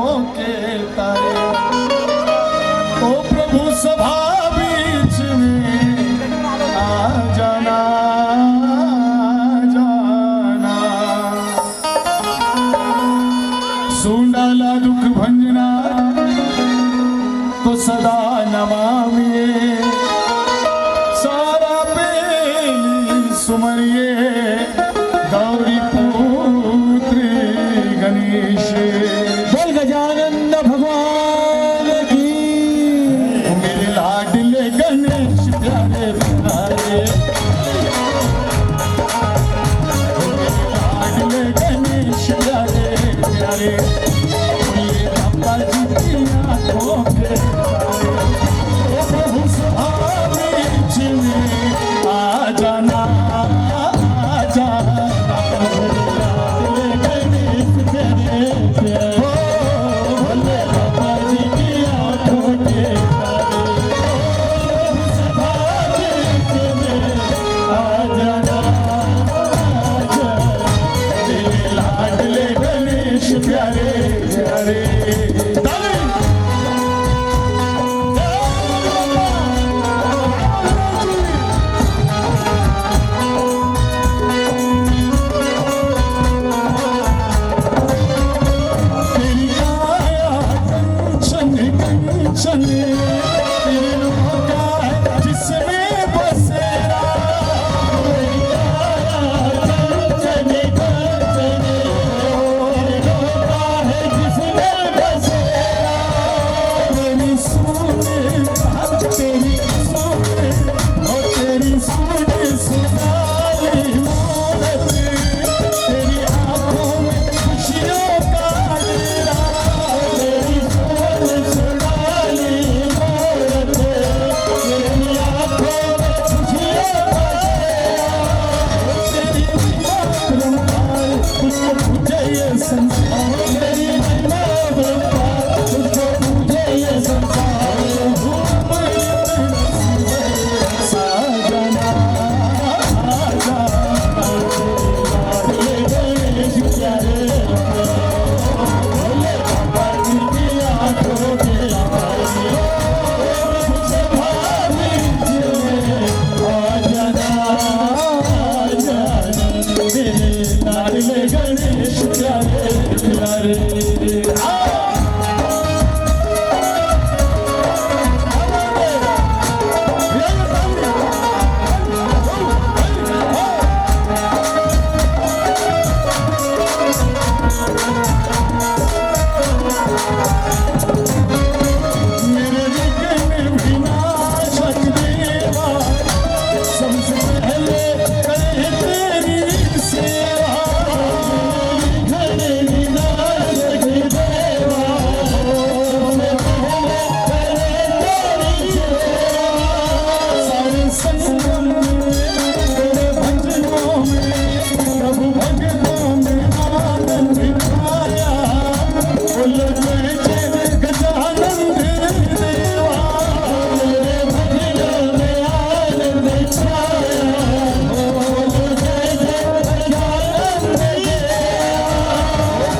आंखों के तारे। ओ प्रभु सभा बीच में आ जाना जाना। सुन डाला दुख भंजना तो सदा नमामि। सारा बेली सुमरिए गौरी पुत्र गणेश। बोल गजानंद भगवान की। मेरे लाडले गणेश प्यारे प्यारे। मेरे लाडले गणेश प्यारे प्यारे। बोले बाबा जी की आंखों के तारे। ओ प्रभु सभा बीच में आ जाना आ जाना। लाडले गणेश प्यारे प्यारे। भोले बाबा जी की आंखों के तारे। ओ प्रभु सभा बीच में आ जाना आ जाना। मेरे लाडले गणेश प्यारे प्यारे। तेरी काया कंचन कंचन। तीनों का जिसमें बसेरा। तेरी काया कंचन कंचन। तीनों का है जिसमें बसेरा। तेरी सुन बात तेरी सुन और तेरी सुन सुनाली मूरत। तेरी आंखों में खुशियों का डेरा। तेरी सुन सुनाली मूरत। तेरी आंखों में खुशियों का डेरा। तेरी मातृकार तुझको पूजे ये संसार। तेरी मातृकार तुझको पूजे ये संसार। धूप साजना आजा। लाडले गणेश प्यारे। भोले बाबा जी की आंखों के तारे। प्रभु सभा बीच में आ जाना आ जाना। मेरे लाडले गणेश प्यारे प्यारे। मेरे विघ्न विनाशक देवा। सबसे पहले करे तेरी सेवा। विघ्न विनाशक देवा। सबसे पहले करे तेरी सेवा। सारे संगम में तेरे भजनों में प्रभु भक्तों में आनंद पाया। बोल जय जय गजानंद देवा। तेरे भजनों में आनंद छाया। बोल जय जय गजानंद देवा।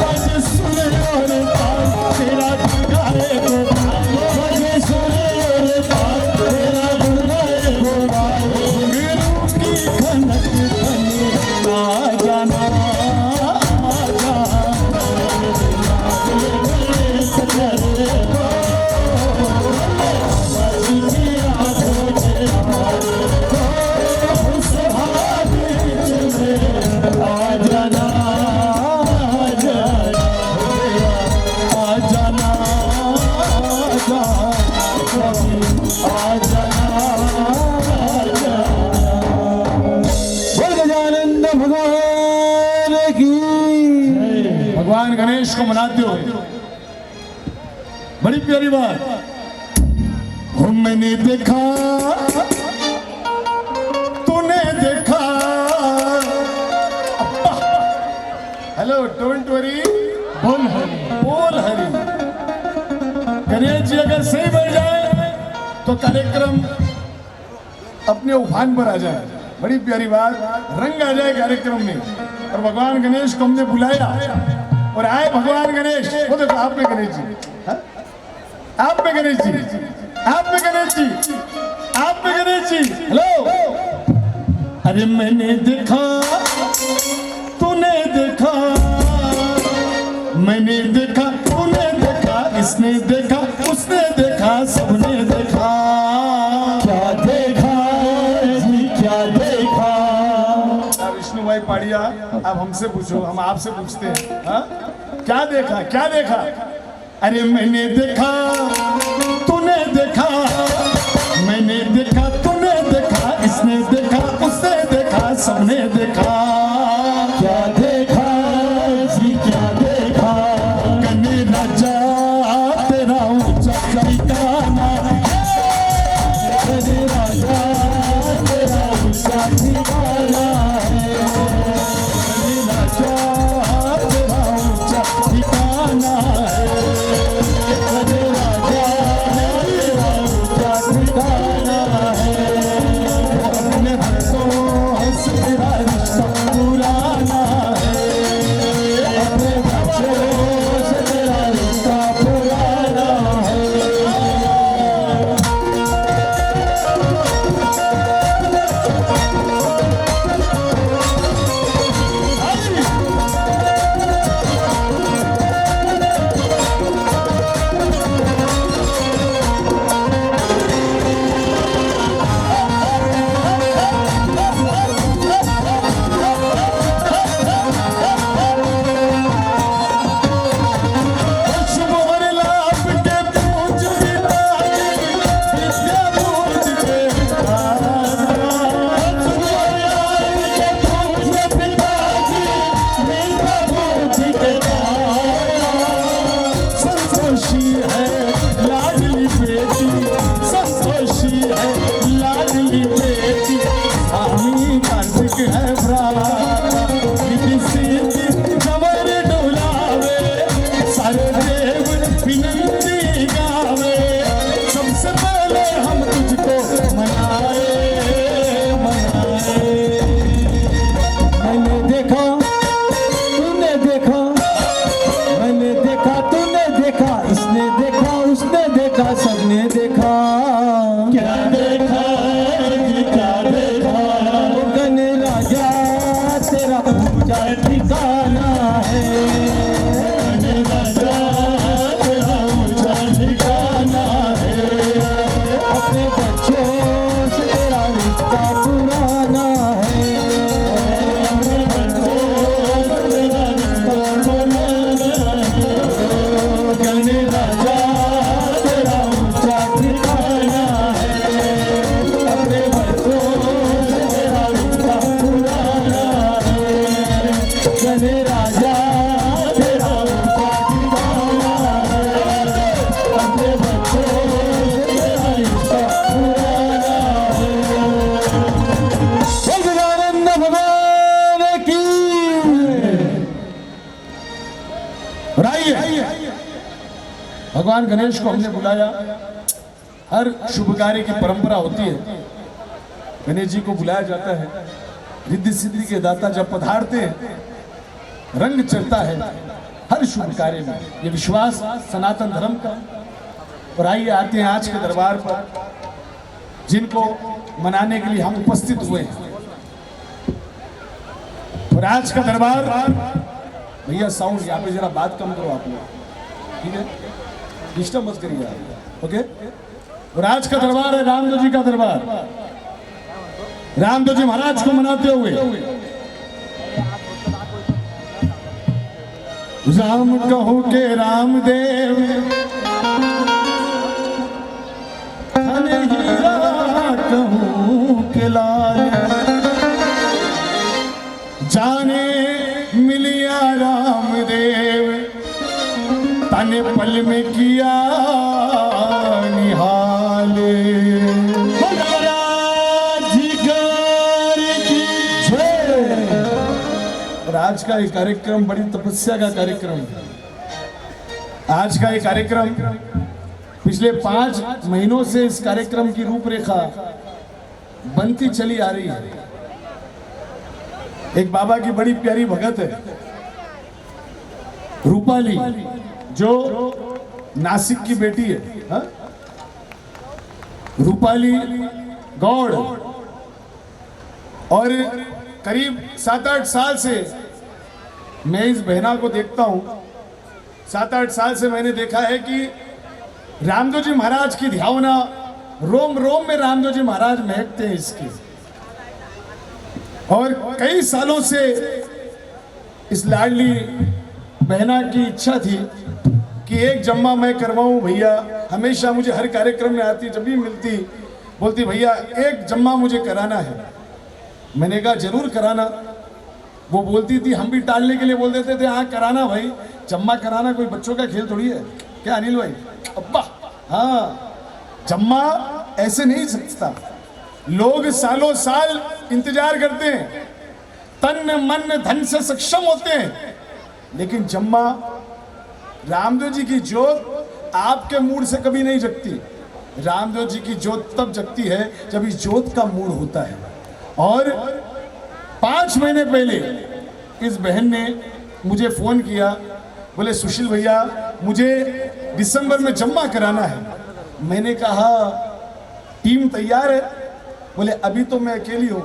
भज सुन और पार तेरा गाए गोपाल। भज सुन और पार तेरा गाए गोपाल। गुरु की खनक खनी आ जाना आ जाना। बोल गजानंद भगवान की। भगवान गणेश को मनाते हुए बड़ी प्यारी बात। हो मैंने देखा तूने देखा। हेलो डोंट वरी बोल हरी बोल हरी। गणेश जी अगर सही बैठ जाए तो कार्यक्रम अपने उफान पर आ जाए। बड़ी प्यारी बात, रंग आ जाए कार्यक्रम में। और भगवान गणेश को हमने बुलाया और आए भगवान गणेश। वो देखो आप में गणेश जी, हाँ? आप में गणेश जी, आप में गणेश जी, आप में गणेश जी। हेलो, अरे मैंने देखा, तूने देखा, मैंने देखा, तूने देखा, इसने देखा, उसने देखा, सबने देखा। क्या देखा जी, क्या देखा। विष्णु भाई पाड़िया, अब हमसे पूछो, हम आपसे पूछते हैं, हाँ? क्या देखा, क्या देखा? अरे मैंने देखा, तूने देखा, मैंने देखा, तूने देखा, इसने देखा, उसने देखा, सबने देखा। क्या देखा जी, क्या देखा। कन्ने राजा तेरा ऊंचा ठिकाना है, कन्ने राजा तेरा ऊंचा ठिकाना है। कन्ने राजा तेरा ऊंचा ठिकाना है। कन्ने राजा तेरा ऊंचा ठिकाना है। अपने बच्चों से तेरा रिश्ता पुराना है, अपने बच्चों से तेरा रिश्ता पुराना है। शुभ और लाभ के पूज विदाई, विद्या पूज के संतोषी है लाडली बेटी, संतोषी है लाडली बेटी, स्वामी कार्तिक है भ्राता, रिद्धि सिद्धि कमर डोलावे, सारे देव विनंती गावे, सबसे पहले हम तुझको मनाए, मनाए। मैंने देखा, तूने देखा, मैंने देखा, तूने देखा, इसने देखा, उसने देखा, सबने देखा। क्या देखा जी, क्या देखा? ओ कन्ने राजा तेरा ऊंचा ठिकाना है। कन्ने राजा तेरा ऊंचा ठिकाना है, अपने बच्चों से तेरा रिश्ता पुराना है। अपने बच्चों से तेरा रिश्ता पुराना है। कन्ने राजा तेरा ऊंचा ठिकाना है, अपने बच्चों से तेरा रिश्ता पुराना है। कन्ने राजा तेरा ऊंचा ठिकाना है, अपने बच्चों से तेरा रिश्ता पुराना है। सच्चिदानंद भगवान की। और आइए, भगवान गणेश को हमने बुलाया। हर शुभ कार्य की परंपरा होती है, गणेश जी को बुलाया जाता है। रिद्धि सिद्धि के दाता जब पधारते हैं, रंग चढ़ता है हर शुभ कार्य में, ये विश्वास सनातन धर्म का। और आइए आते हैं आज के दरबार पर, जिनको मनाने के लिए हम उपस्थित हुए हैं। और आज का दरबार, भैया साउंड यहाँ पे जरा बात कम करो आप लोग, ठीक है? डिस्टर्ब मत करिए आप, ओके? और आज का दरबार है रामदेव जी का दरबार। रामदेव जी महाराज को मनाते हुए राम कहो के रामदेव, अने हीरा कहूँ के लाल, जाने मिलिया रामदेव, तने पल में किया निहाल। और आज का ये कार्यक्रम बड़ी तपस्या का कार्यक्रम है। आज का ये कार्यक्रम पिछले 5 महीनों से इस कार्यक्रम की रूपरेखा बनती चली आ रही है। एक बाबा की बड़ी प्यारी भगत है, रूपाली जो नासिक की बेटी है, हा? रूपाली गौड़, और करीब 7-8 साल से मैं इस बहना को देखता हूं। 7-8 साल से मैंने देखा है कि रामदेव जी महाराज की ध्यावना रोम रोम में रामदेव जी महाराज महकते हैं इसके। और कई सालों से इस लाडली बहना की इच्छा थी कि एक जम्मा मैं करवाऊं भैया। हमेशा मुझे हर कार्यक्रम में आती, जब भी मिलती बोलती भैया एक जम्मा मुझे कराना है। मैंने कहा जरूर कराना। वो बोलती थी, हम भी टालने के लिए बोल देते थे हाँ कराना भाई, जम्मा कराना कोई बच्चों का खेल थोड़ी है क्या अनिल भाई? अब्बा हाँ, जम्मा ऐसे नहीं सकता। लोग सालों साल इंतजार करते हैं, तन मन धन से सक्षम होते हैं, लेकिन जम्मा रामदेव जी की जोत आपके मूड से कभी नहीं जगती। रामदेव जी की जोत तब जगती है जब इस जोत का मूड होता है। और 5 महीने पहले इस बहन ने मुझे फोन किया, बोले सुशील भैया मुझे दिसंबर में जम्मा कराना है। मैंने कहा टीम तैयार है? बोले अभी तो मैं अकेली हूँ,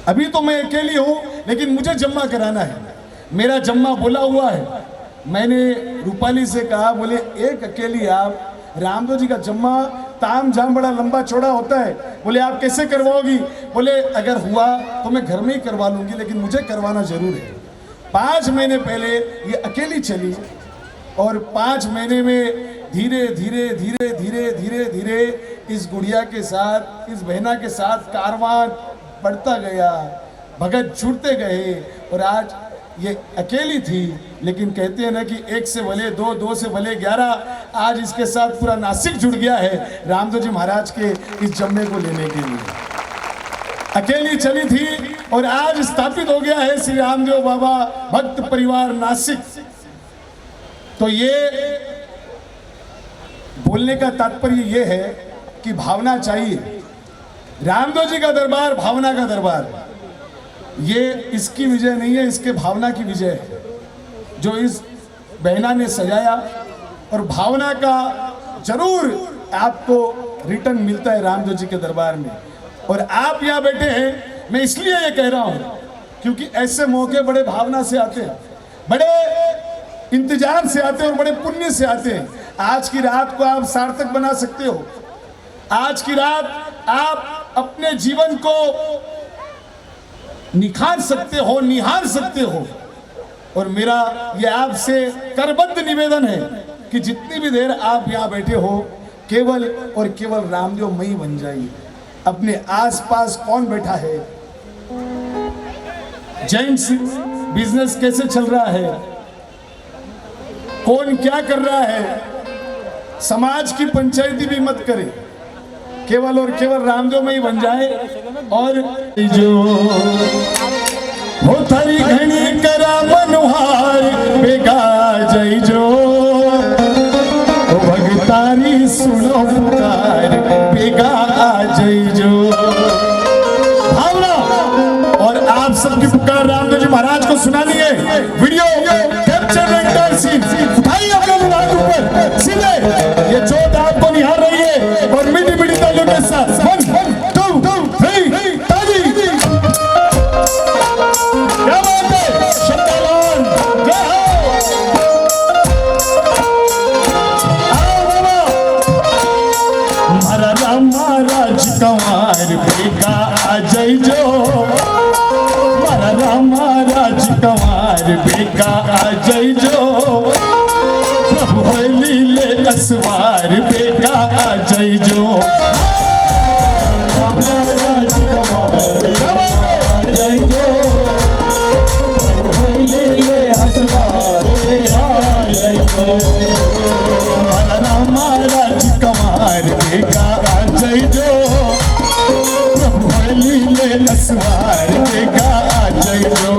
अभी तो मैं अकेली हूँ, लेकिन मुझे जम्मा कराना है, मेरा जम्मा बोला हुआ है। मैंने रूपाली से कहा, बोले एक अकेली आप, रामदेव जी का जम्मा ताम झाम बड़ा लंबा चौड़ा होता है, बोले आप कैसे करवाओगी? बोले अगर हुआ तो मैं घर में ही करवा लूंगी, लेकिन मुझे करवाना जरूर है। 5 महीने पहले ये अकेली चली और 5 महीने में धीरे धीरे धीरे धीरे धीरे धीरे इस गुड़िया के साथ, इस बहना के साथ कारवां बढ़ता गया, भगत जुड़ते गए। और आज ये अकेली थी, लेकिन कहते हैं ना कि 1 से भले 2, 2 से भले 11, आज इसके साथ पूरा नासिक जुड़ गया है रामदेव जी महाराज के इस जम्मे को लेने के लिए। अकेली चली थी और आज स्थापित हो गया है श्री रामदेव बाबा भक्त परिवार नासिक। तो ये बोलने का तात्पर्य ये है कि भावना चाहिए। रामदेव जी का दरबार भावना का दरबार है। ये इसकी विजय नहीं है, इसके भावना की विजय है जो इस बहना ने सजाया। और भावना का जरूर आपको रिटर्न मिलता है रामदेव जी के दरबार में। और आप यहाँ बैठे हैं, मैं इसलिए ये कह रहा हूँ क्योंकि ऐसे मौके बड़े भावना से आते हैं, बड़े इंतजार से आते हैं और बड़े पुण्य से आते हैं। आज की रात को आप सार्थक बना सकते हो। आज की रात आप अपने जीवन को निखार सकते हो, निहार सकते हो। और मेरा ये आपसे करबद्ध निवेदन है कि जितनी भी देर आप यहाँ बैठे हो, केवल और केवल रामदेव मई बन जाइए। अपने आसपास कौन बैठा है, जेंट्स बिजनेस कैसे चल रहा है, कौन क्या कर रहा है, समाज की पंचायती भी मत करे, केवल और केवल रामदेव में ही बन जाए। और जो हो थारी घनी करा मनोहार बेगा जय जो भगतारी सुनो पुकार बेगा जय जो। भावना और आप सबकी पुकार रामदेव जी महाराज को सुनानी है। वीडियो कैप्चर एंड सीन उठाइए अपने हाथ ऊपर सीधे, ये जोत आपको निहार रही है। और मीठी मीठी तालियों के साथ 1 2 3 ताली। क्या बात है, शक्तिमान जय हो। आओ बाबा, हमारा राम महाराज कंवर बेगा जय जो, हमारा राम महाराज कंवर बेगा जय जो, प्रभु लीले असवार बेगा जय जो। महाराज कंवर जय जो, प्रभु लीले असवार बेगा जय जो, हमारा राम महाराज कंवर बेगा जय जो, प्रभु लीले असवार बेगा जय जो।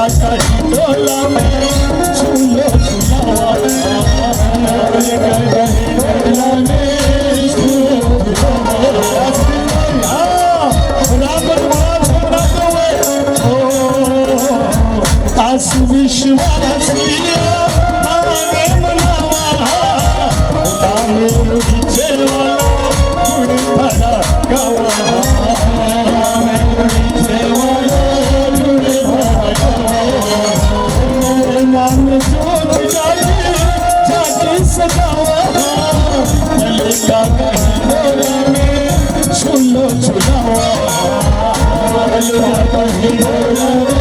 कहीं डोला में झूलो झुलावा कहीं डोला में झूलो झुलावा आसु विश्वास लिया आगे मनावा तामे पीछे वाला गुड़ भरा गवा तामे पीछे वाला गुड़ भरा गवा नाम जोत जाके सजावा चलेगा कहीं डोला में झूलो झुलावा चलेगा कहीं डोला में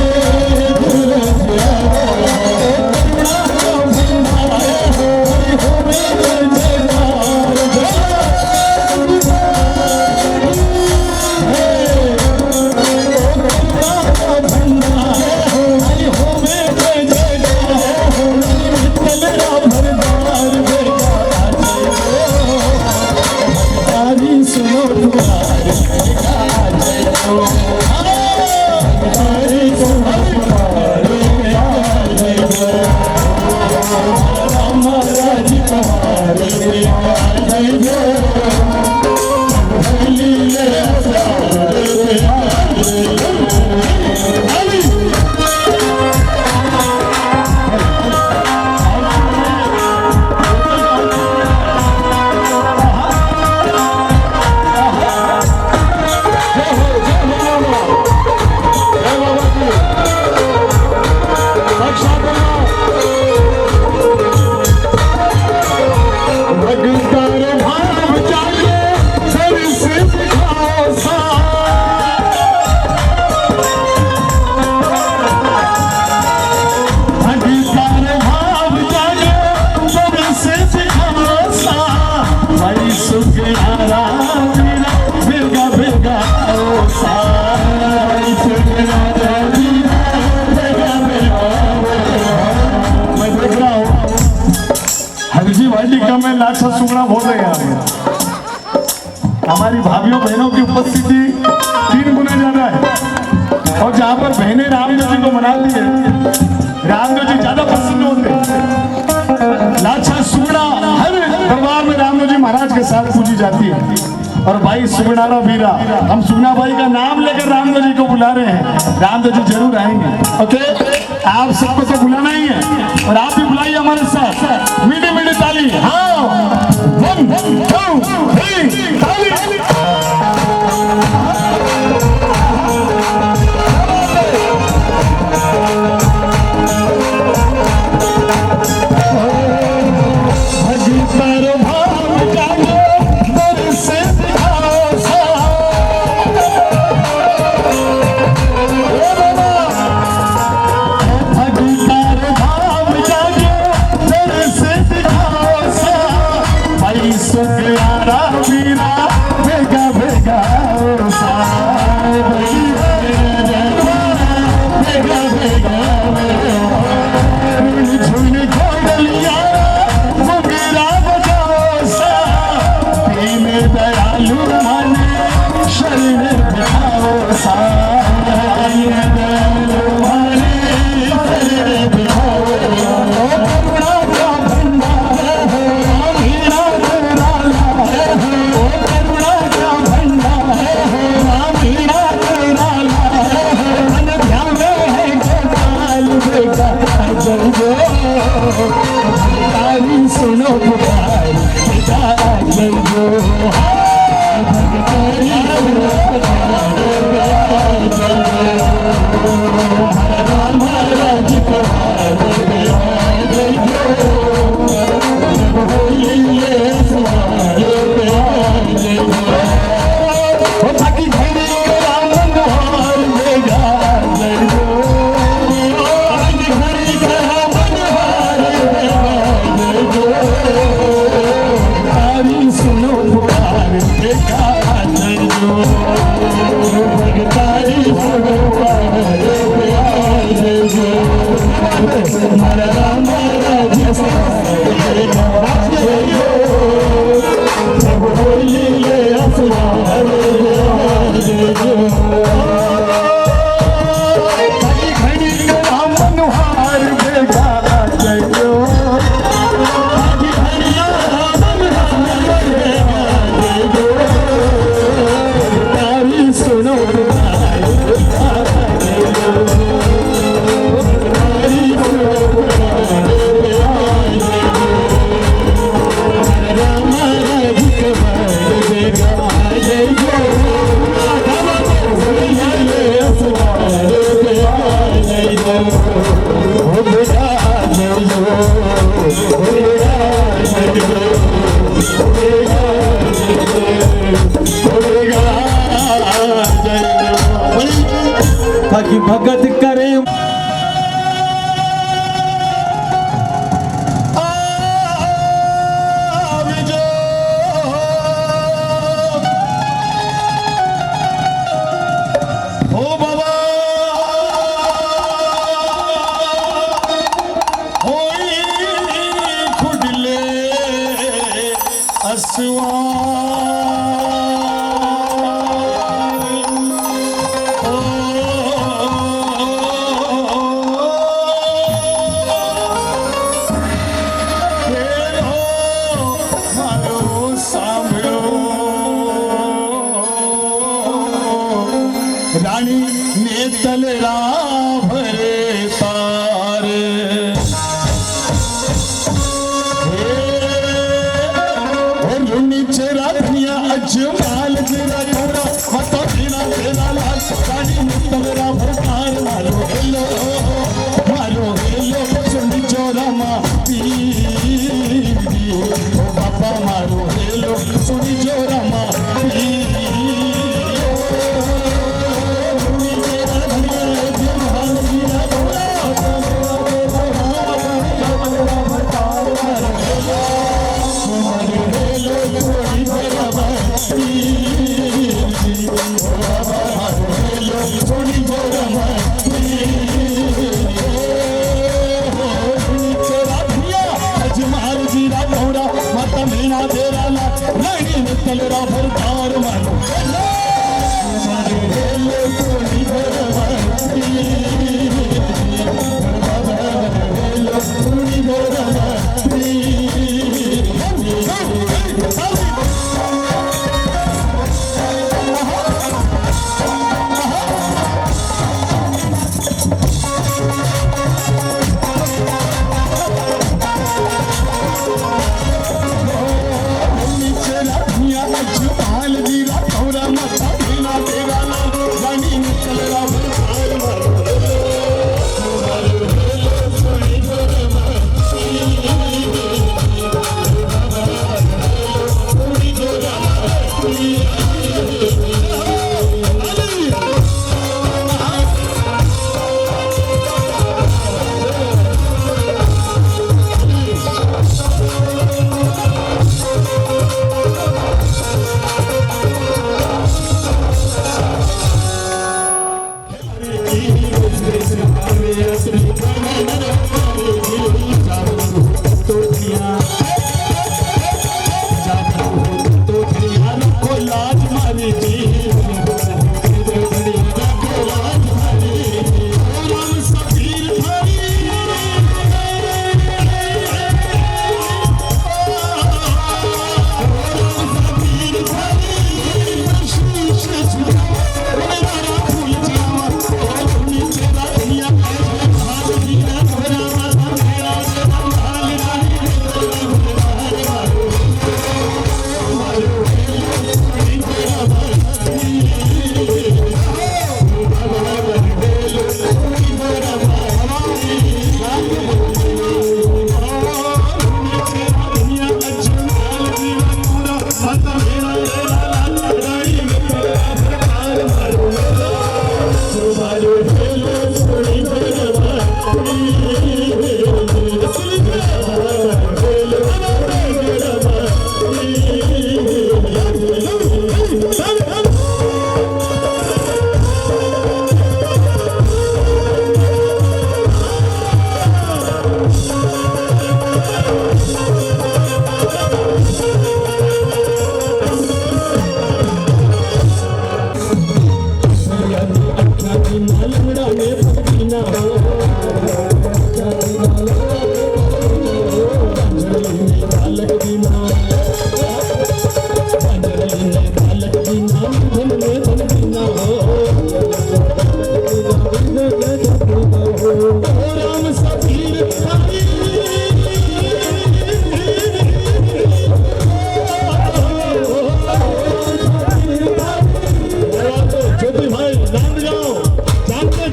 में लाछा सुगड़ा बोल रहे हैं हमारी भाइयों बहनों की उपस्थिति 3 गुना ज्यादा है और जहां पर बहनें रामदेव जी को मनाती है रामदेव जी ज्यादा प्रसन्न होते हैं लाछा सुगड़ा हर दरबार में रामदेव जी महाराज के साथ पूजी जाती है और भाई सुगड़ारा वीरा हम सुगना भाई का नाम लेकर रामदेव जी को बुला रहे हैं रामदेव जी जरूर आएंगे ओके आप सबको तो बुलाना ही है और आप भी बुलाइए हमारे साथ मीठी मीठी ताली हाँ 1 2 3 ताली सुनो पुकार ओ बेटा जय लो, ओ बेटा जय लो, ओ बेटा जय लो। ताकि भगत करे रानी ने तलरा भरे तार और नीचे रानिया अजमाल जरा थोड़ा मत बिना तेरा लाल रानी ने तलरा भरे तार मारो हेलो सुनी चोरा माँ पी ओ बाबा मारो हेलो सुनी चोरा माँ पी तलरा भरतार मारो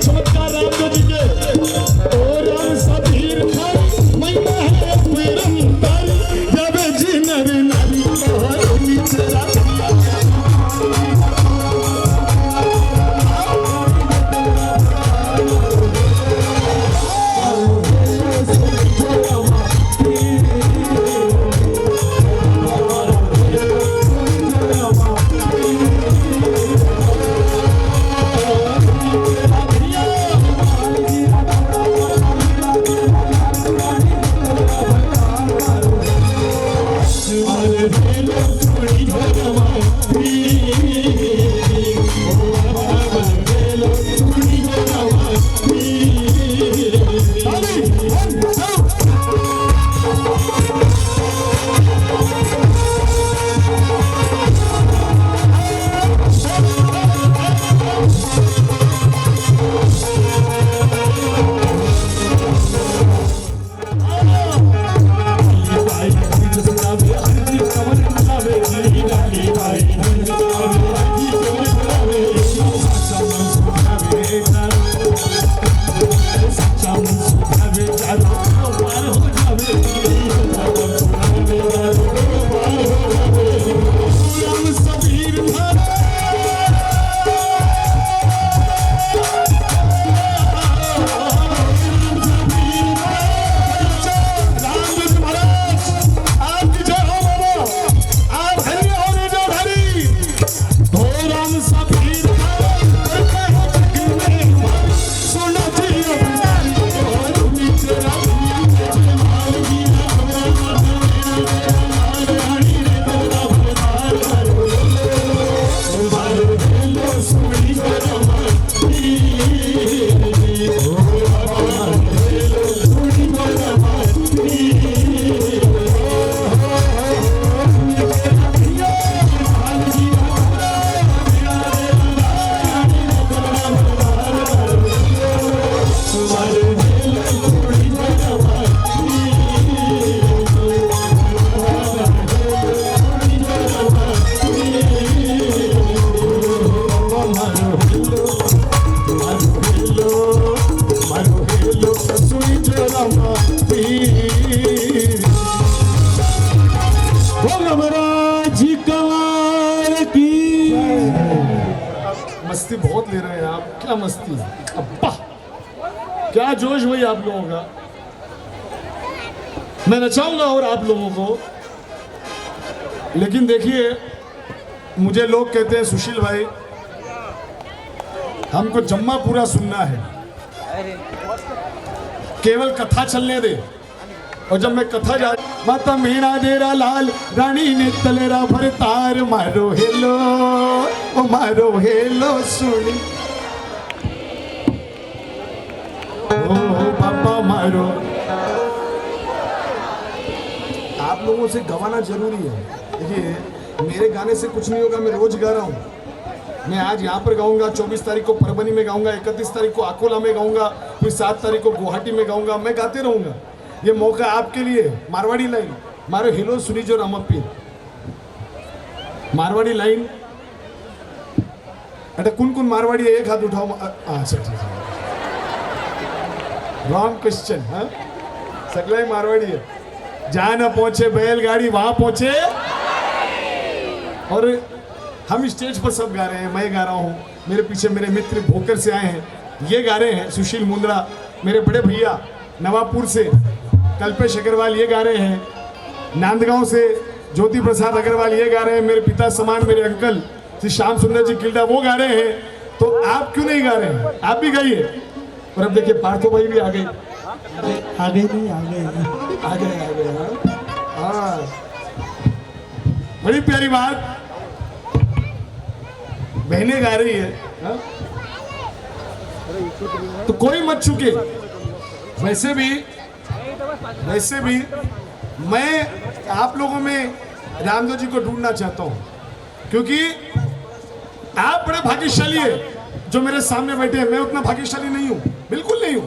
चमत्कार राम जी के क्या मस्ती है, अब्बा क्या जोश भाई आप लोगों का। मैं नचाऊंगा और आप लोगों को, लेकिन देखिए मुझे लोग कहते हैं सुशील भाई हमको जम्मा पूरा सुनना है, केवल कथा चलने दे। और जब मैं कथा जा माता मीणा देरा लाल रानी ने तलेरा भर तार मारो हेलो ओ मारो हेलो सुनी ओ बाबा मारो। आप लोगों से गवाना जरूरी है। देखिए मेरे गाने से कुछ नहीं होगा, मैं रोज गा रहा हूँ। मैं आज यहाँ पर गाऊंगा, 24 तारीख को परभनी में गाऊंगा, 31 तारीख को अकोला में गाऊंगा, फिर 7 तारीख को गुवाहाटी में गाऊंगा। मैं गाते रहूंगा। ये मौका आपके लिए। मारवाड़ी लाइन मारो हिलो सुनी जो रामप्पी मारवाड़ी लाइन। अरे कौन कौन मारवाड़ी है, एक हाथ उठाओ। Wrong question. हाँ सगला मारवाड़ी है। जहां न पहुंचे बैलगाड़ी वहां पहुंचे। और हम स्टेज पर सब गा रहे हैं, मैं गा रहा हूँ, मेरे पीछे मेरे मित्र भोकर से आए हैं, ये गा रहे हैं, सुशील मुंद्रा मेरे बड़े भैया नवाबपुर से, कल्पेश अग्रवाल ये गा रहे हैं, नांदगांव से ज्योति प्रसाद अग्रवाल ये गा रहे हैं, मेरे पिता समान मेरे अंकल श्री श्याम सुंदर जी किल्डा वो गा रहे हैं। तो आप क्यों नहीं गा रहे हैं, आप भी गाइए। और अब देखिए पार्थो भाई भी आ गए। आ गए। हाँ बड़ी प्यारी बात, बहनें गा रही है। हाँ? तो कोई मत चूके। वैसे भी मैं आप लोगों में रामदेव जी को ढूंढना चाहता हूं, क्योंकि आप बड़े भाग्यशाली है जो मेरे सामने बैठे हैं। मैं उतना भाग्यशाली नहीं हूं, बिल्कुल नहीं हूं।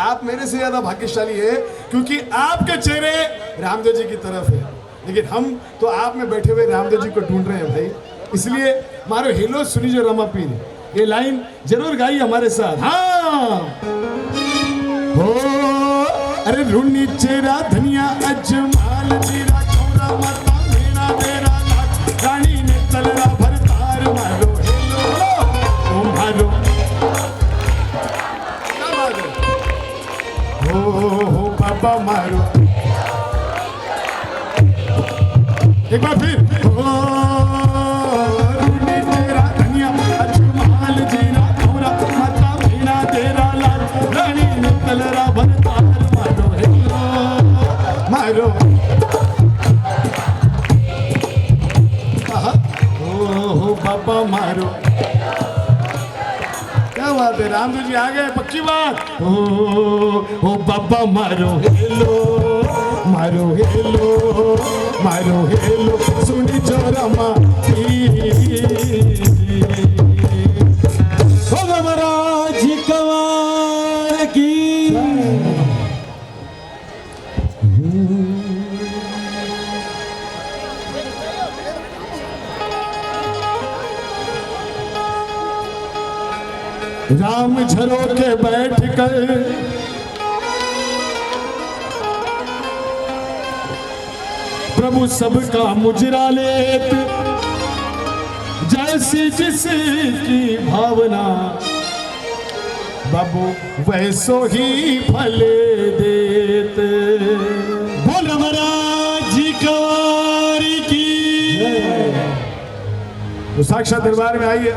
आप मेरे से ज्यादा भाग्यशाली है, क्योंकि आपके चेहरे रामदेव जी की तरफ है, लेकिन हम तो आप में बैठे हुए रामदेव जी को ढूंढ रहे हैं भाई। इसलिए मारो हेलो सुनी जो रामापीर, ये लाइन जरूर गाइए हमारे साथ। हाँ हो अरे रुनी चेरा धनिया अजमाल जीरा चौरा माता मीणा तेरा लाल रानी ने तलरा भर तार मारो हेलो ओ मारो। हो बाबा मारो। एक बार फिर रुनी चेरा धनिया अजमाल जीरा चौरा माता मीणा तेरा लाल रानी ने तलरा भर तार मारो। हो बाबा मारो। क्या बात है, रामदेव जी आ गए, पक्की बात। हो बाबा मारो हेलो मारो हेलो मारो हेलो सुनी जो रमा महाराज कंवर की। राम झरोके बैठ कर प्रभु सबका मुजरा लेत, जैसी जिसकी भावना बाबू वैसो ही फल देत। बोल महाराज कंवर की। तो साक्षात दरबार में आइए।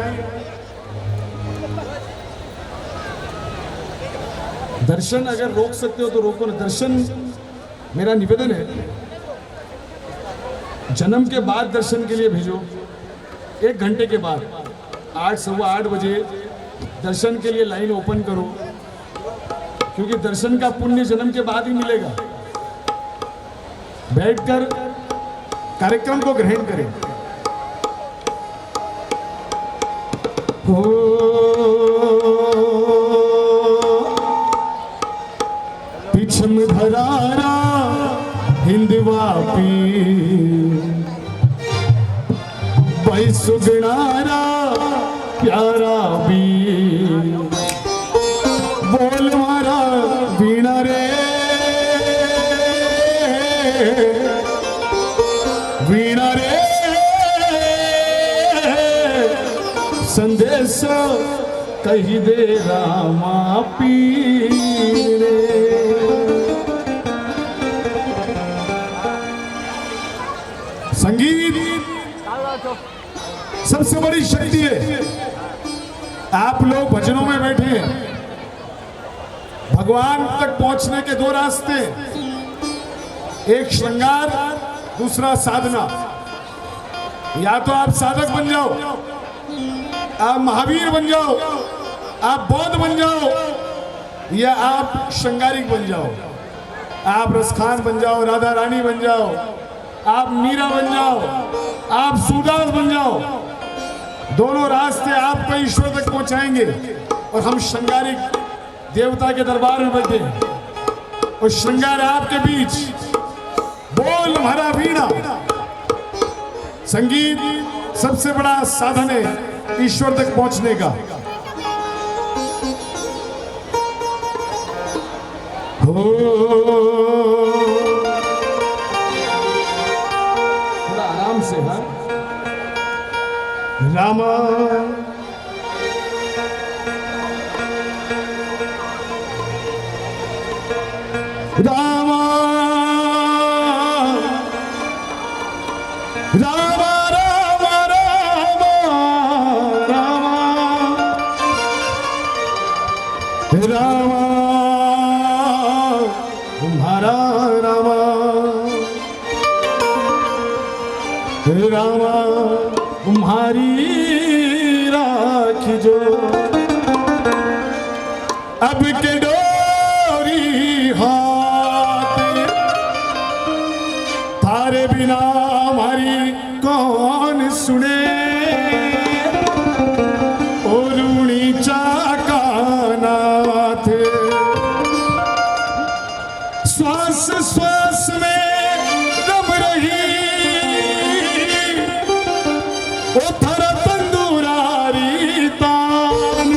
दर्शन अगर रोक सकते हो तो रोको ना। दर्शन मेरा निवेदन है, जन्म के बाद दर्शन के लिए भेजो। 1 घंटे के बाद 8 सवा 8 बजे दर्शन के लिए लाइन ओपन करो, क्योंकि दर्शन का पुण्य जन्म के बाद ही मिलेगा। बैठकर कार्यक्रम को ग्रहण करें। पिछम धरारा हिंदवा पी भाई सुगनारा प्यारा भी बोल मारा वीणा रे वीणा रे संदेश कही दे रामा पीर रे। संगीत सबसे बड़ी शक्ति है। आप लोग भजनों में बैठे हैं, भगवान तक पहुंचने के दो रास्ते, एक श्रृंगार, दूसरा साधना। या तो आप साधक बन जाओ, आप महावीर बन जाओ, आप बौद्ध बन जाओ, या आप श्रृंगारिक बन जाओ। आप रसखान बन जाओ, राधा रानी बन जाओ, आप मीरा बन जाओ, आप सूरदास बन जाओ। दोनों रास्ते आपको ईश्वर तक पहुंचाएंगे। और हम श्रृंगारिक देवता के दरबार में बैठे हैं और श्रृंगार आपके बीच। बोल हमारा वीणा। संगीत सबसे बड़ा साधन है ईश्वर तक पहुंचने का। हो थोड़ा आराम से। हाँ, रामा रामा रामा रामा रामा रामा रामा तुम्हारा रामा रामा तुम्हारी राख जो अब के डोरी हाथ थारे बिना हमारी कौन सुने और ऊणी चाका नाथ श्वास श्वास में रम रही ओ थारा तंदुरारी तान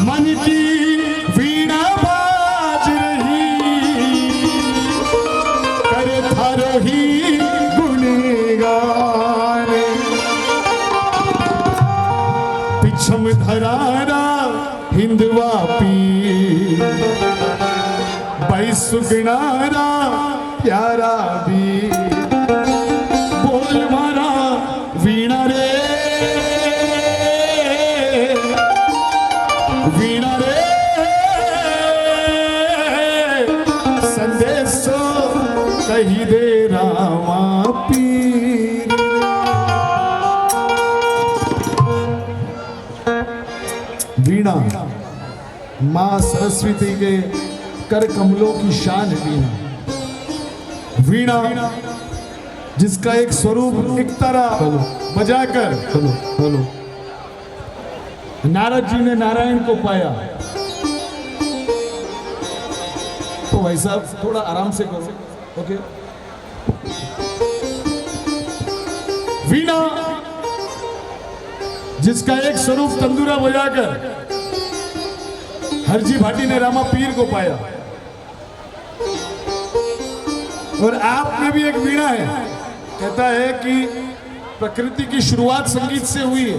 मन की वीणा बाज रही करे थारो ही गुणगान पिछम धरारा हिंदवा पी भाई सुगनारा प्यारा भी बोल मारा वीणा रे वीणा रे संदेशो कही दे रामा पीर। वीणा मां सरस्वती के कर कमलों की शान वीणा। वीणा जिसका एक स्वरूप एक तरह बजाकर नारद जी ने नारायण को पाया। तो भाई साहब थोड़ा आराम से करो, ओके। वीणा जिसका एक स्वरूप तंदूरा बजाकर हरजी भाटी ने रामा पीर को पाया। और आप में भी एक वीणा है। कहता है कि प्रकृति की शुरुआत संगीत से हुई है।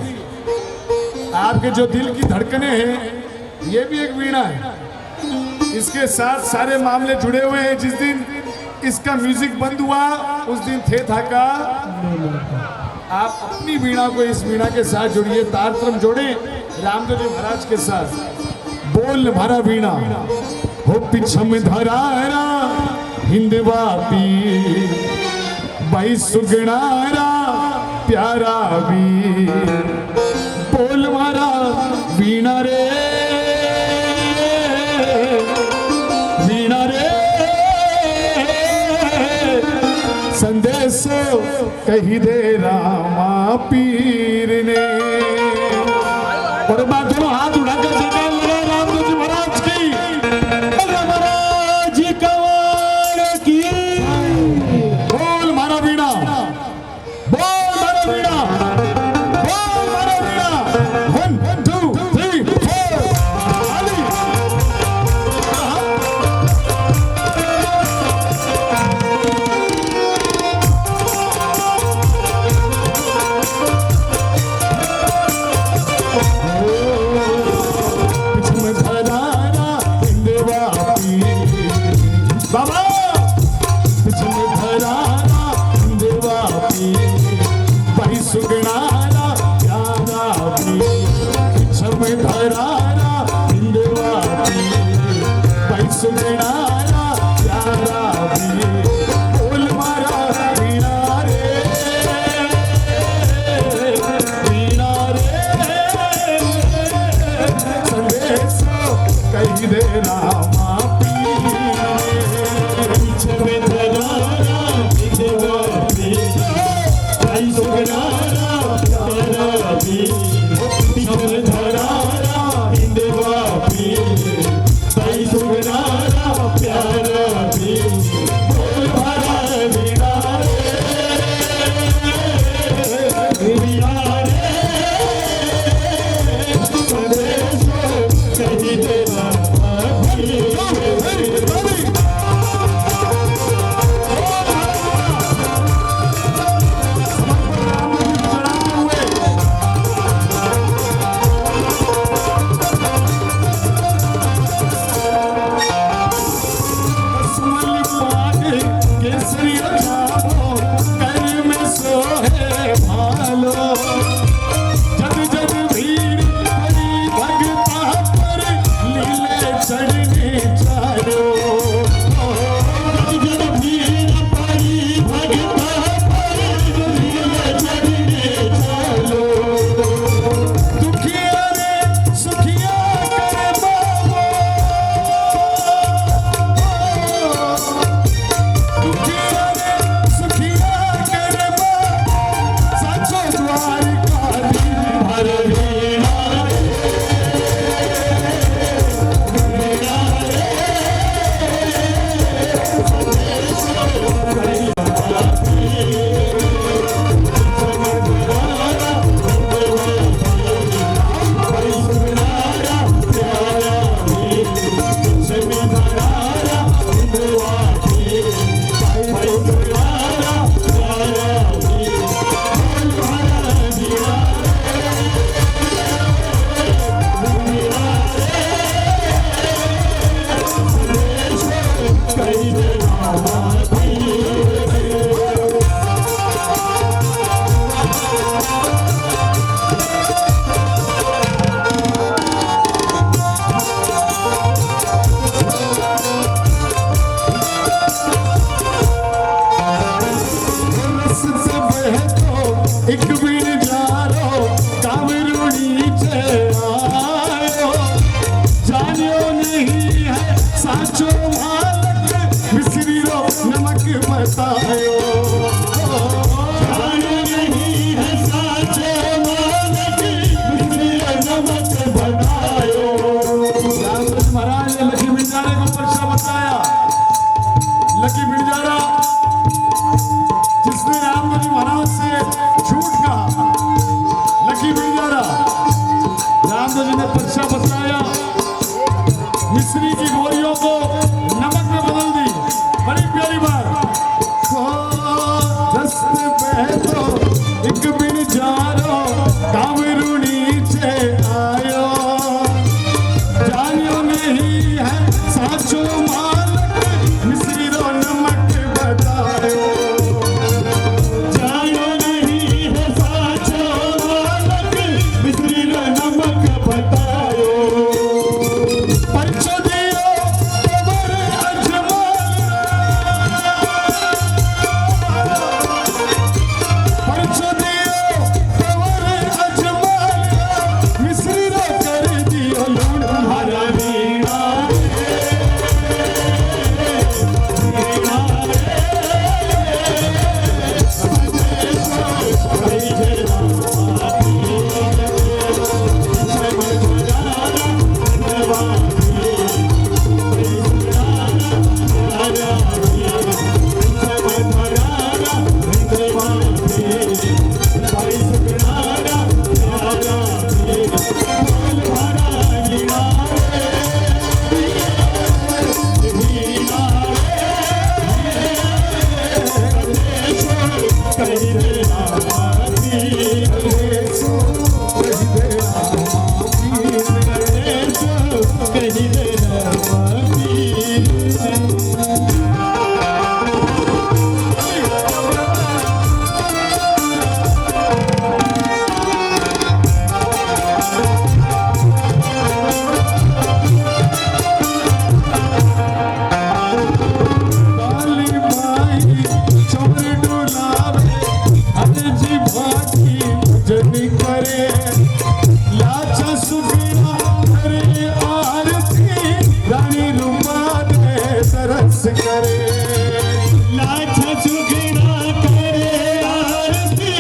आपके जो दिल की धड़कनें हैं ये भी एक वीणा है। इसके साथ सारे मामले जुड़े हुए हैं। जिस दिन इसका म्यूजिक बंद हुआ उस दिन थे था का आप अपनी वीणा को इस वीणा के साथ जोड़िए, तारतम जोड़े रामदेव जी महाराज के साथ। बोल भरा वीणा हो पिछम धरारा हिंदवा पी भाई सुगनारा प्यारा भी बोल मारा वीणा रे वीणा रे संदेशो कही दे रामा पीर ने। और बात दोनों हाथ उठाकर जगह लगा रामदेव जी महाराज की, महाराज कवाड़ की। बोल मारा वीणा, बोल मारा वीणा, बोल मारा वीणा। 1 2 3 4 कही दे रामा पीछे में धरारा विधवा पीछे कई सुगनारा प्यारा पीछे में धरारा विधवा पीछे कई सुगनारा प्यारा पीछे बोल भरा वीणा कहीं करे लाछा सुखड़ा करे आरती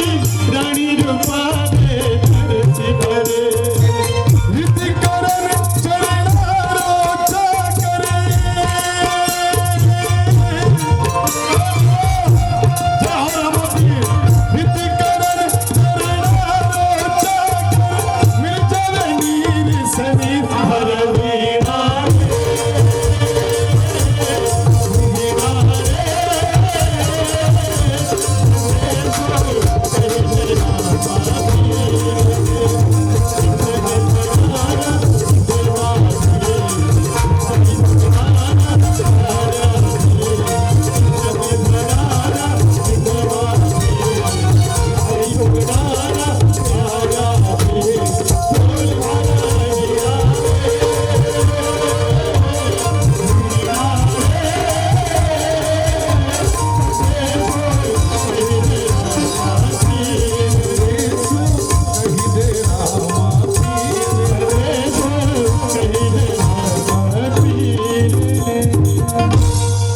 रानी रूपा दे तरसी भरे ऋतिकरण चरणा रोचा करे ऋतिकरण चरणा रोचा करे मिल जावे नीर सनी हर वीणा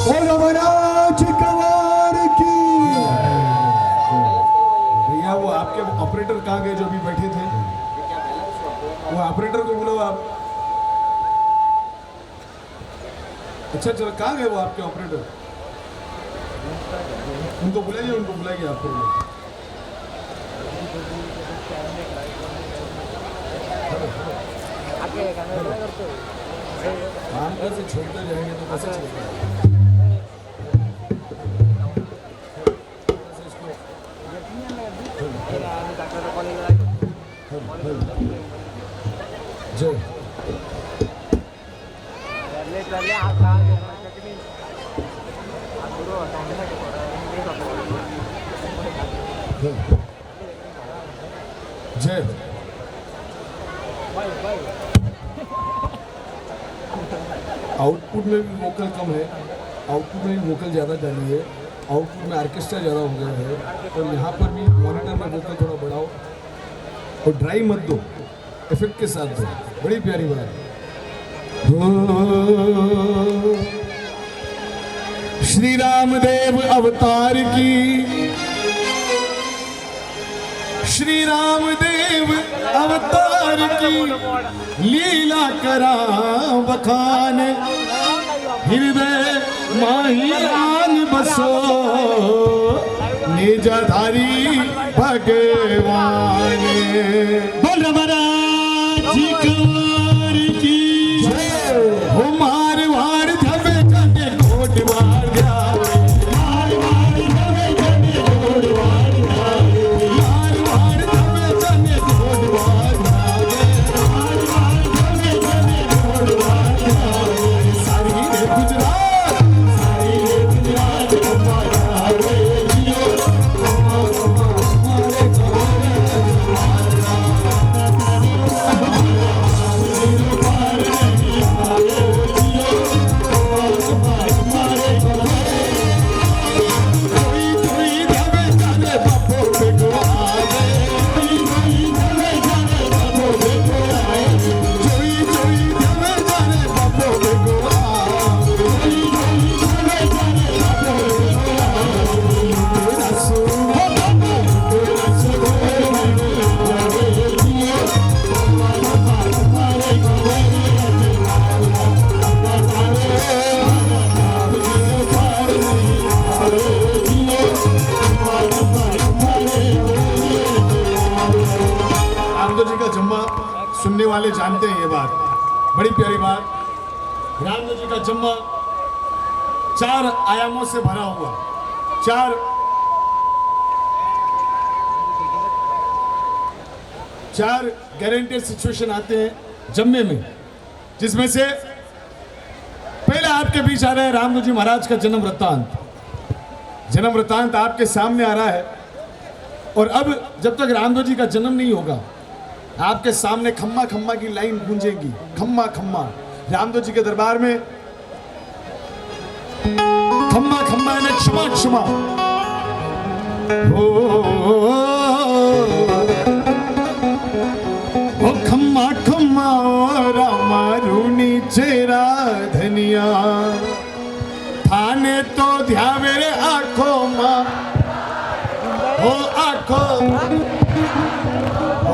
और रघुनाथ कंवर की। भैया वो आपके ऑपरेटर कहाँ गए जो अभी बैठे थे? वो ऑपरेटर को बोलो आप। अच्छा चलो कहाँ गए वो आपके ऑपरेटर? उनको बुलाइए आपको। काम कैसे छोड़ते जाएंगे तो कैसे चलेगा? जय जय आउटपुट में भी वोकल कम है, आउटपुट में भी वोकल ज़्यादा डाली है, आउटपुट में ऑर्केस्ट्रा ज़्यादा हो गया है और यहाँ पर भी मॉनिटर में वोकल थोड़ा बढ़ाओ और ड्राई मत दो, इफेक्ट के साथ दो। बड़ी प्यारी बात। श्री रामदेव अवतार की, श्री रामदेव अवतार की लीला करा बखान हृदय माहियान बसो निजधारी भगवान। बोल महाराज जी कंवर की हो मार वार धबे जने कोट वार जावे, मार वार धबे जने कोट वार जावे, मार वार धबे जने कोट वार जावे, मार वार धबे जने कोट वार जावे। सारी रे गुजरात, सारी रे गुजरात हमारा रे जियो, हमारे सुनने वाले जानते हैं ये बात, बड़ी प्यारी बात। रामदेव जी का जम्मा 4 आयामों से भरा हुआ, 4 गारंटेड सिचुएशन आते हैं जम्मे में, जिसमें से पहले आपके बीच आ रहा है रामदेव जी महाराज का जन्म वृत्तांत। जन्म वृत्तांत आपके सामने आ रहा है और अब जब तक रामदेव जी का जन्म नहीं होगा आपके सामने खम्मा खम्मा की लाइन गूंजेगी, खम्मा खम्मा। रामदेव जी के दरबार में खम्मा खम्मा ने क्षमा क्षमा ओ खम्मा खम्मा रामा रूनी चेरा धनिया थान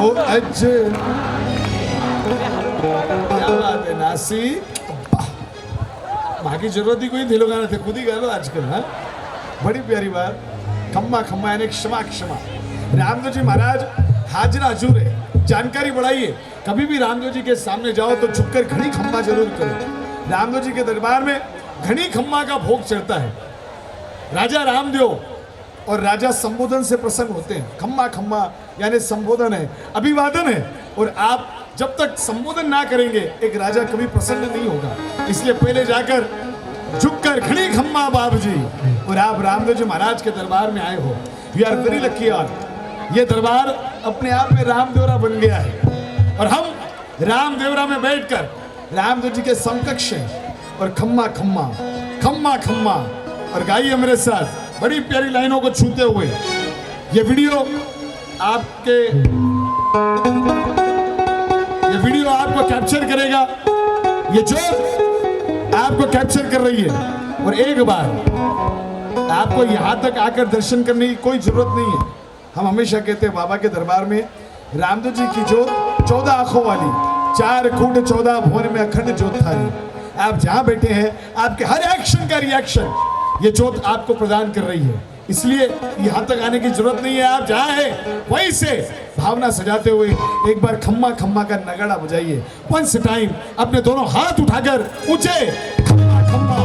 ओ अज क्या बात है नासी माँ की जरूरत ही कोई दिलो गाना थे खुद ही गा लो आजकल। हाँ बड़ी प्यारी बात। खम्मा खम्मा यानी क्षमा क्षमा। रामदेव जी महाराज हाजरा हजूर है, जानकारी बढ़ाइए। कभी भी रामदेव जी के सामने जाओ तो झुककर घड़ी खम्मा जरूर करो। रामदेव जी के दरबार में घड़ी खम्मा का भोग चढ़ता है। राजा रामदेव और राजा संबोधन से प्रसन्न होते हैं। खम्मा खम्मा यानी संबोधन है, अभिवादन है। और आप जब तक संबोधन ना करेंगे एक राजा कभी प्रसन्न नहीं होगा। इसलिए पहले जाकर झुककर खड़ी खम्मा बाबू जी। और आप रामदेव जी महाराज के दरबार में आए हो, वी आर वेरी लकी। और ये दरबार अपने आप में रामदेवरा बन गया है और हम रामदेवरा में बैठकर रामदेव जी के समकक्ष हैं। और खम्मा खम्मा खम्मा खम्मा और गाइए मेरे साथ बड़ी प्यारी लाइनों को छूते हुए। ये वीडियो आपको कैप्चर करेगा, ये जोत आपको कैप्चर कर रही है। और एक बार आपको यहां तक आकर दर्शन करने की कोई जरूरत नहीं है। हम हमेशा कहते हैं बाबा के दरबार में रामदेव जी की जोत 14 आंखों वाली, 4 खूंट 14 भुवन में अखंड जोत थारी। आप जहां बैठे हैं आपके हर एक्शन का रिएक्शन ये जोत आपको प्रदान कर रही है। इसलिए यहां तक आने की जरूरत नहीं है। आप जहां हैं वहीं से भावना सजाते हुए एक बार खम्मा खम्मा का नगाड़ा बजाइए। वंस टाइम अपने दोनों हाथ उठाकर ऊंचे खम्मा खम्मा।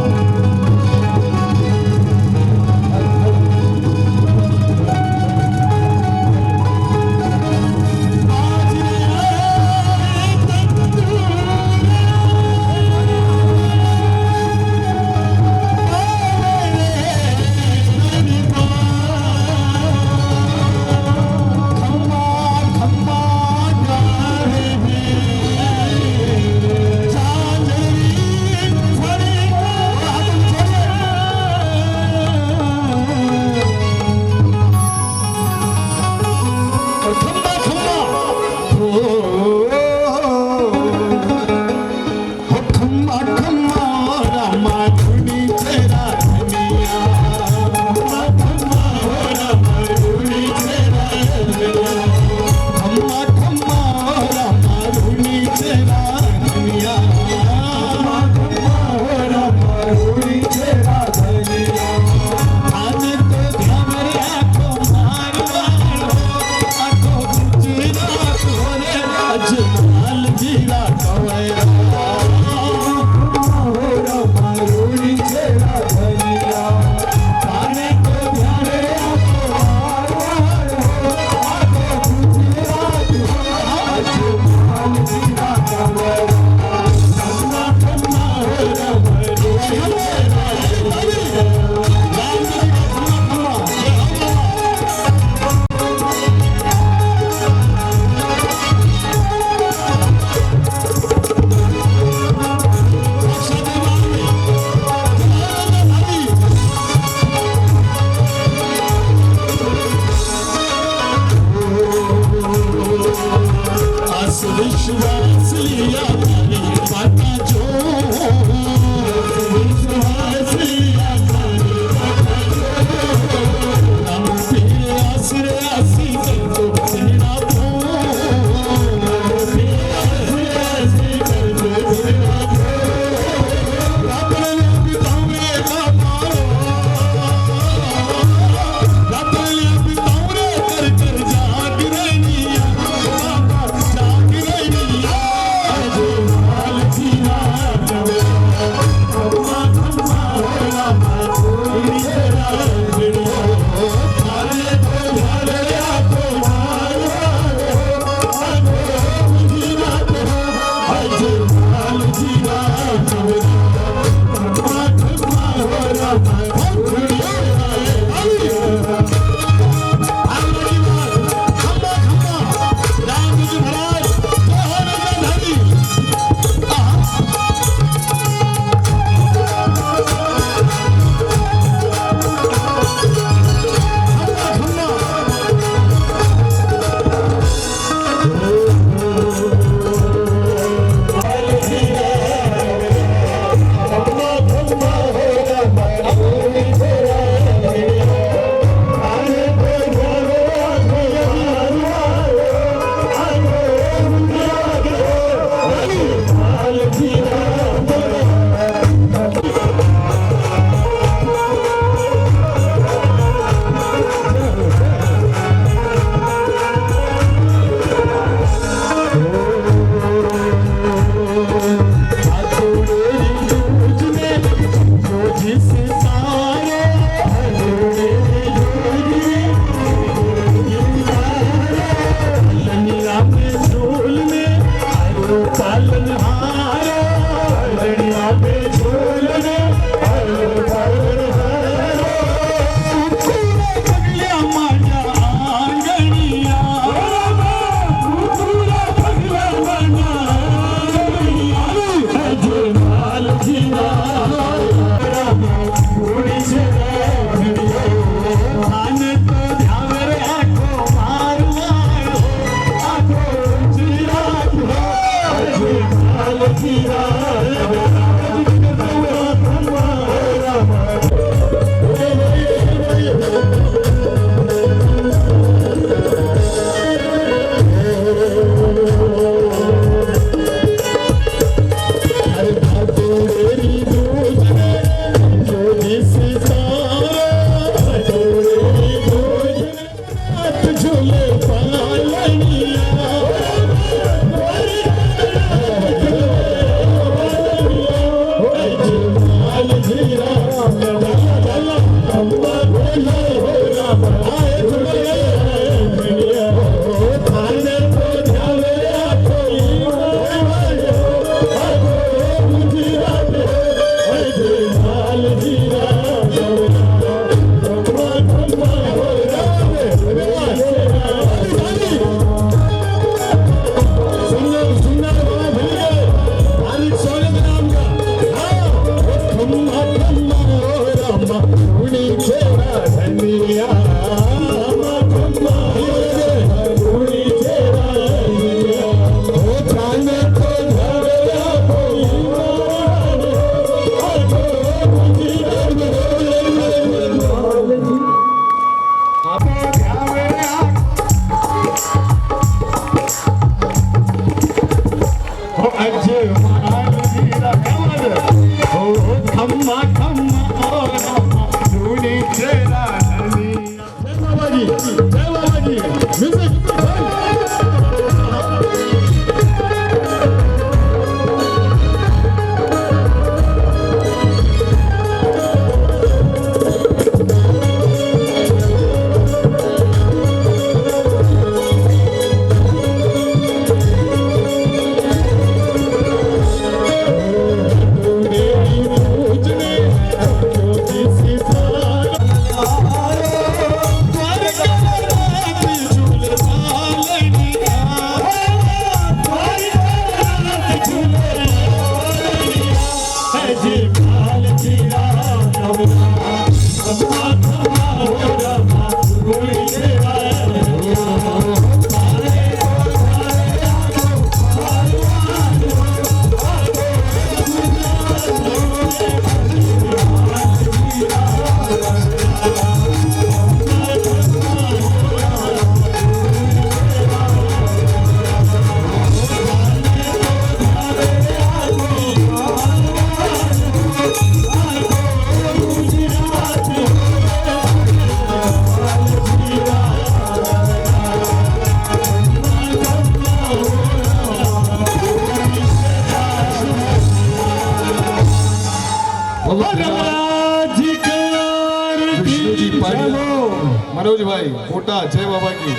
मनोज भाई कोटा, जय बाबा की।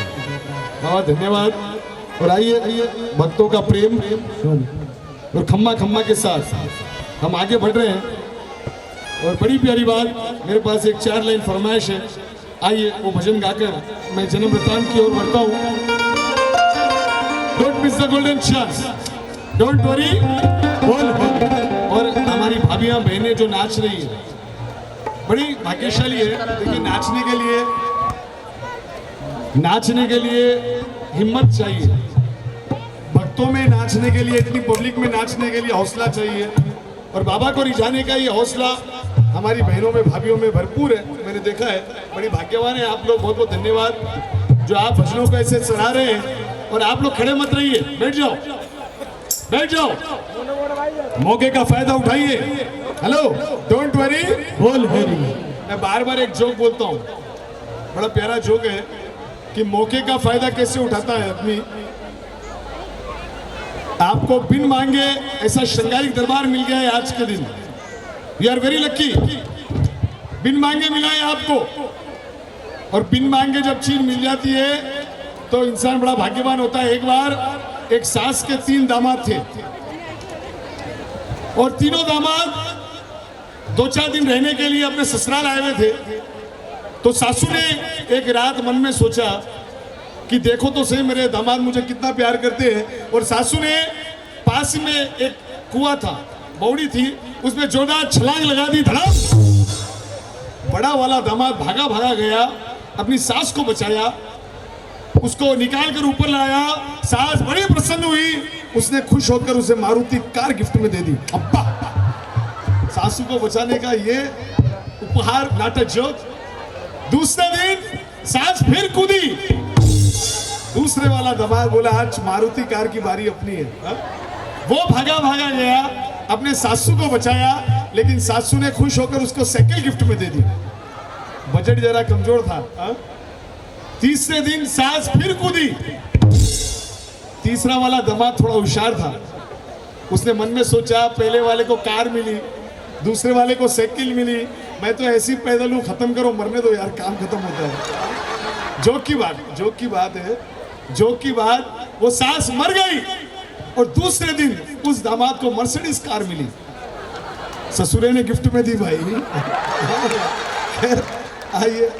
बाबा धन्यवाद। और आइए भक्तों का प्रेम और खम्मा खम्मा के साथ हम आगे बढ़ रहे हैं। और बड़ी प्यारी बात, मेरे पास एक 4 लाइन फरमाइश है। आइए वो भजन गाकर मैं जन्म वृतांत की ओर बढ़ता हूँ। Don't miss the golden chance, don't worry. और हमारी भाभियां बहनें जो नाच रही है बड़ी भाग्यशाली है। देखिए नाचने के लिए हिम्मत चाहिए, भक्तों में नाचने के लिए, इतनी पब्लिक में नाचने के लिए हौसला चाहिए। और बाबा को रिझाने का ये हौसला हमारी बहनों में, भाभीियों में भरपूर है। मैंने देखा है, बड़ी भाग्यवान है आप लोग। बहुत बहुत धन्यवाद जो आप भजनों को ऐसे सराह रहे हैं। और आप लोग खड़े मत रहिए, बैठ जाओ, बैठ जाओ, मौके का फायदा उठाइए। हेलो, डोंट वरी, बोल हरी। मैं बार बार एक जोक बोलता हूँ, बड़ा प्यारा जोक है कि मौके का फायदा कैसे उठाता है आदमी। आपको बिन मांगे ऐसा श्रृंगारिक दरबार मिल गया है आज के दिन। वी आर वेरी लकी, बिन मांगे मिला है आपको। और बिन मांगे जब चीज मिल जाती है तो इंसान बड़ा भाग्यवान होता है। एक बार एक सास के 3 दामाद थे और तीनों दामाद 2-4 दिन रहने के लिए अपने ससुराल आए हुए थे। तो सासू ने एक रात मन में सोचा कि देखो तो सही मेरे दामाद मुझे कितना प्यार करते हैं। और सासू ने पास में एक कुआं था, बौड़ी थी, उसमें जोरदार छलांग लगा दी, धड़ाम। बड़ा वाला दामाद भागा भागा गया, अपनी सास को बचाया, उसको निकाल कर ऊपर लाया। सास बड़ी प्रसन्न हुई उसने खुश होकर उसे मारुति कार गिफ्ट में दे दी। अब्बा सासू को बचाने का ये उपहार, नाटक जोक। दूसरे दिन सास फिर कूदी, दूसरे वाला दमाद बोला आज मारुति कार की बारी अपनी है। हा? वो भागा भागा गया, अपने सासू को बचाया, लेकिन सासू ने खुश होकर उसको साइकिल गिफ्ट में दे दी। बजट जरा कमजोर था। हा? तीसरे दिन सास फिर कूदी, तीसरा वाला दमाद थोड़ा होशियार था, उसने मन में सोचा पहले वाले को कार मिली, दूसरे वाले को साइकिल मिली, मैं तो ऐसी पैदल हूं, खत्म करो, मरने दो यार, काम खत्म होता है। जोक की बात है, जोक की बात, वो सास मर गई और दूसरे दिन उस दामाद को मर्सिडीज कार मिली, ससुरे ने गिफ्ट में दी भाई। आइए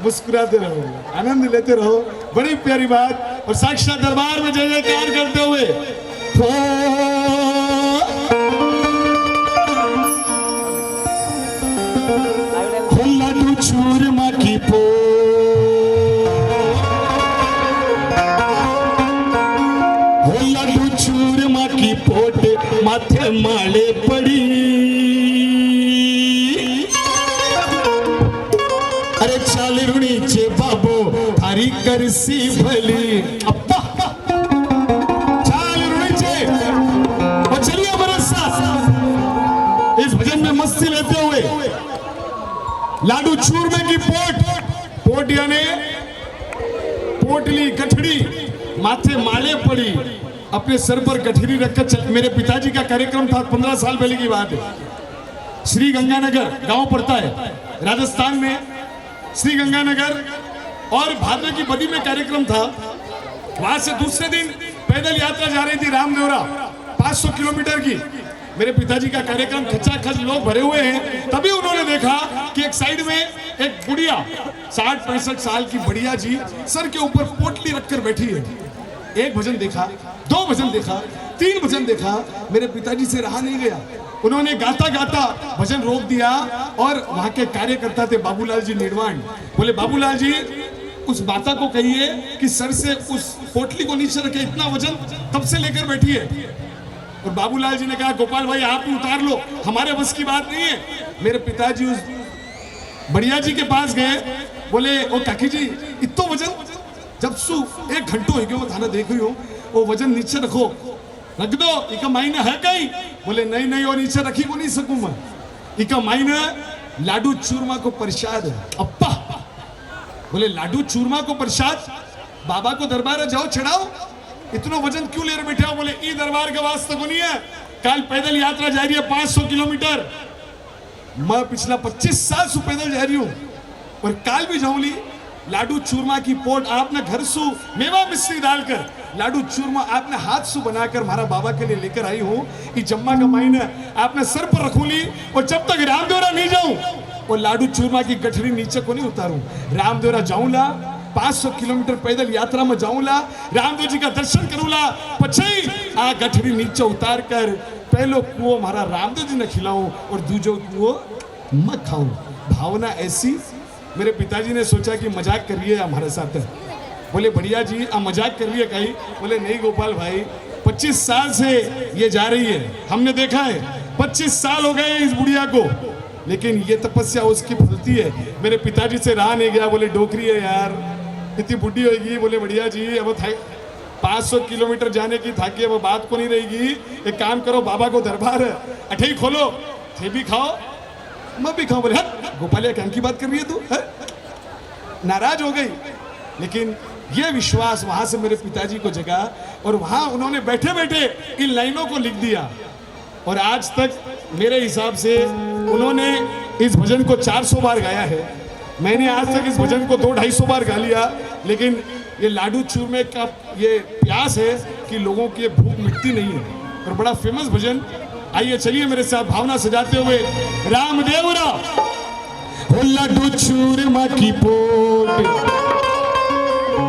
मुस्कुराते रहो, आनंद लेते रहो, बड़ी प्यारी बात। और साक्षात दरबार में जय जयकार करते हुए लड्डू चूरमा की पो, लड्डू चूरमा की पोट माथे माले पड़ी, अरे चाल रुणीचे बाबो थारी करसी भली। अब्बा चाल रुणीचे। और चलिए हमारे साथ इस भजन में मस्ती लेते हुए लाडू चूरमे की पोट यानी पोटली गठड़ी, माथे माले पड़ी, अपने सर पर गठरी रखकर चल। मेरे पिताजी का कार्यक्रम था, 15 साल पहले की बात है। श्री गंगानगर गांव पड़ता है राजस्थान में, श्री गंगानगर, और भाद्र की बदी में कार्यक्रम था। वहां से दूसरे दिन पैदल यात्रा जा रही थी रामदेवरा, 500 किलोमीटर की। मेरे पिताजी का कार्यक्रम, खचाखच लोग भरे हुए हैं। तभी उन्होंने देखा कि एक साइड में एक बुढ़िया 60-65 साल की बढ़िया जी सर के ऊपर पोटली रखकर बैठी है। एक भजन देखा, 2 भजन देखा, 3 भजन देखा, मेरे पिताजी से रहा नहीं गया। उन्होंने गाता गाता भजन रोक दिया और वहां के कार्यकर्ता थे बाबूलाल जी निर्वाण, बोले बाबूलाल जी उस माता को कहिए कि सर से उस पोटली को नीचे रखे, इतना वजन तब से लेकर बैठी है। और बाबूलाल जी ने कहा गोपाल भाई आप ही उतार लो, हमारे बस की बात नहीं है। मेरे पिताजी उस बढ़िया जी के पास गए, बोले ओ काकी जी इतना वजन, जब सु 1 घंटो हो गयो थाना देख रही हो, वो वजन नीचे रखो, रख दो, इका मायने है कहीं? बोले नहीं नहीं और नीचे रखी को नहीं सकूं मैं, इका मायने लाडू चूरमा को प्रसाद है। अप्पा बोले लाडू चूरमा को प्रसाद, बाबा को दरबार जाओ चढ़ाओ, इतना वजन क्यों ले बैठे हो? बोले ई दरबार के वास्ते को नहीं है, कल पैदल यात्रा जा रही है 500 किलोमीटर, मैं पिछला 25 साल से पैदल जा रही हूँ और काल भी जाऊंगी। लाडू चूरमा की पोट आपने घर सु मेवा मिश्री डालकर लाडू चूरमा आपने हाथ से बनाकर हमारा बाबा के लिए लेकर आई हूँ। ये जम्मा का महीना आपने सर पर रखूली और जब तक रामदेवरा नहीं जाऊं और लाडू चूरमा की गठरी नीचे को नहीं उतारूं। रामदेवरा जाऊंला, 500 किलोमीटर पैदल यात्रा में जाऊंला, रामदेव जी का दर्शन करूंला, पछई आ गठरी नीचे उतार कर पहलो कुओ हमारा रामदेव जी ने खिलाऊं और दूजो कुओ मैं खाऊं। भावना ऐसी। मेरे पिताजी ने सोचा कि मजाक करिए हमारे साथ। बोले बढ़िया जी आप मजाक कर रही है कहीं? बोले नहीं गोपाल भाई, 25 साल से ये जा रही है, हमने देखा है 25 साल हो गए इस बुढ़िया को, लेकिन ये तपस्या उसकी फलती है। मेरे पिताजी से रहा नहीं गया, बोले डोकरी है यार, इतनी बुढ़ी होगी। बोले बढ़िया जी अब 500 किलोमीटर जाने की थाकी, अब बात को नहीं रहेगी, एक काम करो बाबा को दरबार है, अठे खोलो, थे भी खाओ मैं भी खाऊं। बोले हट गोपालिया क्या की बात कर रही है तू? नाराज हो गई। लेकिन ये विश्वास वहां से मेरे पिताजी को जगा और वहां उन्होंने बैठे बैठे इन लाइनों को लिख दिया और आज तक मेरे हिसाब से उन्होंने इस भजन को 400 बार गाया है। मैंने आज तक इस भजन को 200-250 बार गा लिया, लेकिन ये लाडू चूरमे का ये प्यास है कि लोगों की भूख मिटती नहीं है और बड़ा फेमस भजन। आइए चलिए मेरे साथ भावना सजाते हुए रामदेवरा ओ लाडू चूरमा की पोट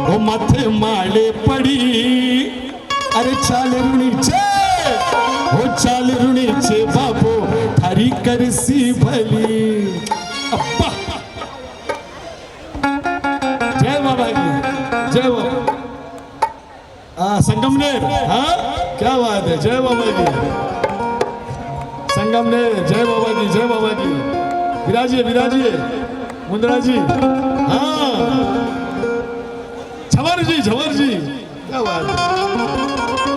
ओ माथे माले पड़ी, अरे चाल रुणीचे ओ चाल रुणीचे बाबो थारी करसी भली। अप्पा जय बाबा जी, जय बाबा। संगमनेर, हाँ क्या बात है, जय बाबा की। संगम ने जय बाबा की, जय बाबा की। विराजिए विराजिए मुंद्रा जी। हाँ झवर जी, झवर जी, क्या बात है।